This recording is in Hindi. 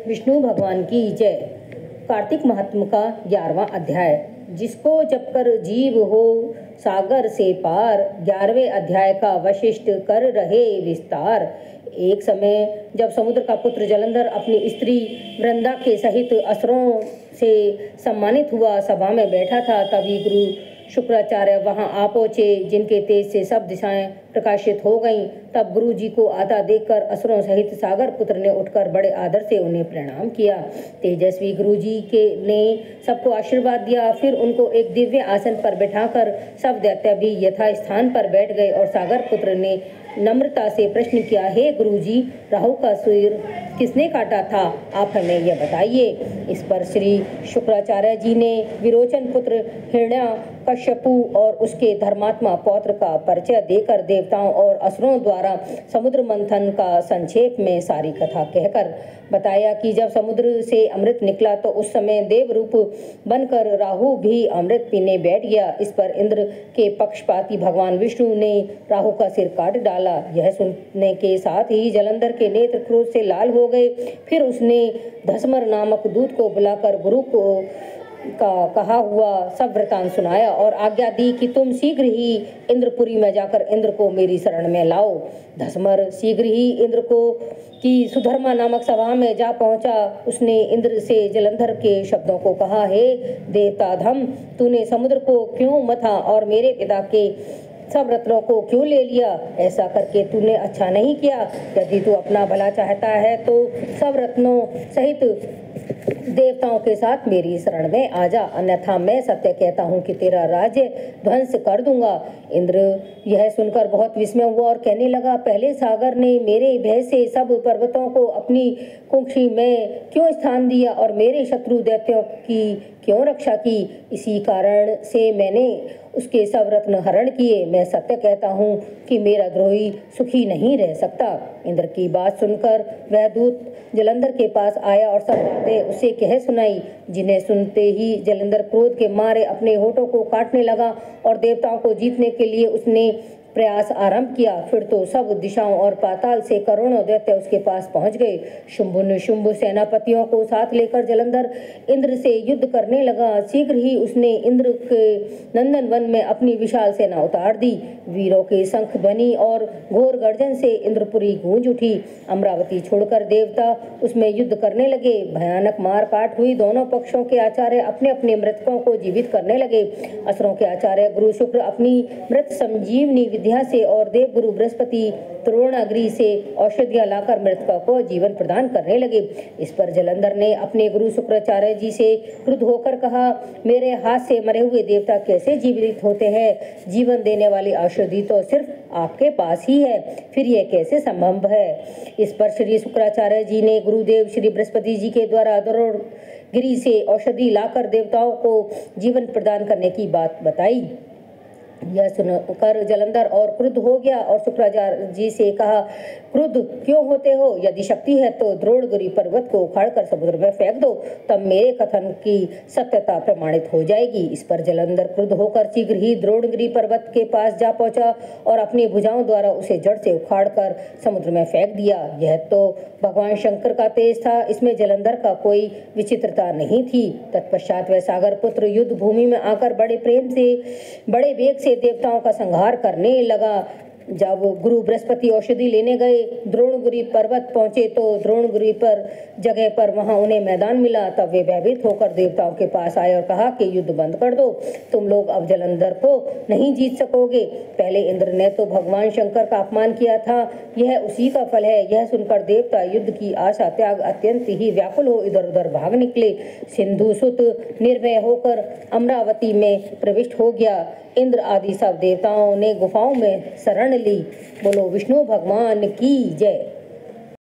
विष्णु भगवान की जय। कार्तिक महात्म का 11वां अध्याय। जिसको जप कर जीव हो सागर से पार, 11वें अध्याय का वशिष्ठ कर रहे विस्तार। एक समय जब समुद्र का पुत्र जलंधर अपनी स्त्री वृंदा के सहित असुरों से सम्मानित हुआ सभा में बैठा था, तभी गुरु शुक्राचार्य वहां आ पहुंचे, जिनके तेज से सब दिशाएं प्रकाशित हो गईं। तब गुरु जी को आता देखकर असुरों सहित सागर पुत्र ने उठकर बड़े आदर से उन्हें प्रणाम किया। तेजस्वी गुरु जी ने सबको आशीर्वाद दिया। फिर उनको एक दिव्य आसन पर बैठाकर सब दैत्य भी यथा स्थान पर बैठ गए और सागर पुत्र ने नम्रता से प्रश्न किया, हे गुरु जी, राहु का सिर किसने काटा था, आप हमें यह बताइए। इस पर श्री शुक्राचार्य जी ने विरोचन पुत्र हिरण्यकश्यपु और उसके धर्मात्मा पौत्र का परिचय देकर देवताओं और असुरों द्वारा समुद्र मंथन का संक्षेप में सारी कथा कहकर बताया कि जब समुद्र से अमृत निकला तो उस समय देव रूप बनकर राहु भी अमृत पीने बैठ गया। इस पर इंद्र के पक्षपाती भगवान विष्णु ने राहु का सिर काट डाला। यह सुनने के साथ ही जलंधर के नेत्र क्रोध से लाल हो गए। फिर उसने धसमर नामक दूत को बुलाकर गुरु को का कहा हुआ सब वृतांत सुनाया और आज्ञा दी कि तुम शीघ्र ही इंद्रपुरी में जाकर इंद्र को मेरी शरण में लाओ। धसमर शीघ्र ही इंद्र को की सुधर्मा नामक सभा में जा पहुंचा। उसने इंद्र से जलंधर के शब्दों को कहा, हे देवताधम, तूने समुद्र को क्यों मथा और मेरे पिता के सब रत्नों को क्यों ले लिया? ऐसा करके तूने अच्छा नहीं किया। यदि तू अपना भला चाहता है तो सब रत्नों सहित देवताओं के साथ मेरी शरण में आ जा, अन्यथा मैं सत्य कहता हूँ कि तेरा राज्य ध्वंस कर दूंगा। इंद्र यह सुनकर बहुत विस्मय हुआ और कहने लगा, पहले सागर ने मेरे भय से सब पर्वतों को अपनी कुंक्षी में क्यों स्थान दिया और मेरे शत्रु दैत्यों की क्यों रक्षा की? इसी कारण से मैंने उसके सब रत्न हरण किए। मैं सत्य कहता हूँ कि मेरा द्रोही सुखी नहीं रह सकता। इंद्र की बात सुनकर वह दूत जलंधर के पास आया और सब बातें उसे कह सुनाई, जिन्हें सुनते ही जलंधर क्रोध के मारे अपने होठों को काटने लगा और देवताओं को जीतने के लिए उसने प्रयास आरंभ किया। फिर तो सब दिशाओं और पाताल से करोड़ों दैत्य उसके पास पहुंच गए। शुंभ निशुंभ सेनापतियों को साथ लेकर जलंधर इंद्र से युद्ध करने लगा। शीघ्र ही उसने इंद्र के नंदन वन में अपनी विशाल सेना उतार दी। वीरों के शंख ध्वनि और घोर गर्जन से इंद्रपुरी गूंज उठी। अमरावती छोड़कर देवता उसमें युद्ध करने लगे। भयानक मार काट हुई। दोनों पक्षों के आचार्य अपने अपने मृतकों को जीवित करने लगे। असुरों के आचार्य गुरु शुक्र अपनी मृत संजीवनी विद्या से और देव गुरु बृहस्पति द्रोणागिरि से औषधियां लाकर मृतकों को जीवन प्रदान करने लगे। इस पर जलंधर ने अपने गुरु शुक्राचार्य जी से क्रुद्ध होकर कहा, मेरे हाथ से मरे हुए देवता कैसे जीवित होते हैं? जीवन देने वाली औषधि तो सिर्फ आपके पास ही है, फिर यह कैसे संभव है? इस पर श्री शुक्राचार्य जी ने गुरुदेव श्री बृहस्पति जी के द्वारा द्रोणागिरि से औषधि लाकर देवताओं को जीवन प्रदान करने की बात बताई। यह सुनकर जलंधर और क्रुद्ध हो गया और शुक्राचार्य जी से कहा, क्रुद्ध क्यों होते हो? यदि शक्ति है तो द्रोणगिरि पर्वत को उखाड़कर समुद्र में फेंक दो, तब मेरे कथन की सत्यता प्रमाणित हो जाएगी। इस पर जलंधर क्रुद्ध होकर शीघ्र ही द्रोणगिरि पर्वत के पास जा पहुंचा और अपनी भुजाओं द्वारा उसे जड़ से उखाड़कर समुद्र में फेंक दिया। यह तो भगवान शंकर का तेज था, इसमें जलंधर का कोई विचित्रता नहीं थी। तत्पश्चात वह सागर पुत्र युद्ध भूमि में आकर बड़े प्रेम से बड़े वेग से देवताओं का संहार करने लगा। जब गुरु बृहस्पति औषधि लेने गए, द्रोणगिरि पर्वत पहुंचे तो द्रोणगिरि पर जगह पर वहां उन्हें मैदान मिला। तब वे भयभीत होकर देवताओं के पास आए और कहा कि युद्ध बंद कर दो, तुम लोग अब जलंधर को नहीं जीत सकोगे। पहले इंद्र ने तो भगवान शंकर का अपमान किया था, यह उसी का फल है। यह सुनकर देवता युद्ध की आशा त्याग अत्यंत ही व्याकुल हो इधर उधर भाग निकले। सिंधु सुत निर्भय होकर अमरावती में प्रविष्ट हो गया। इंद्र आदि सब देवताओं ने गुफाओं में शरण ली। बोलो विष्णु भगवान की जय।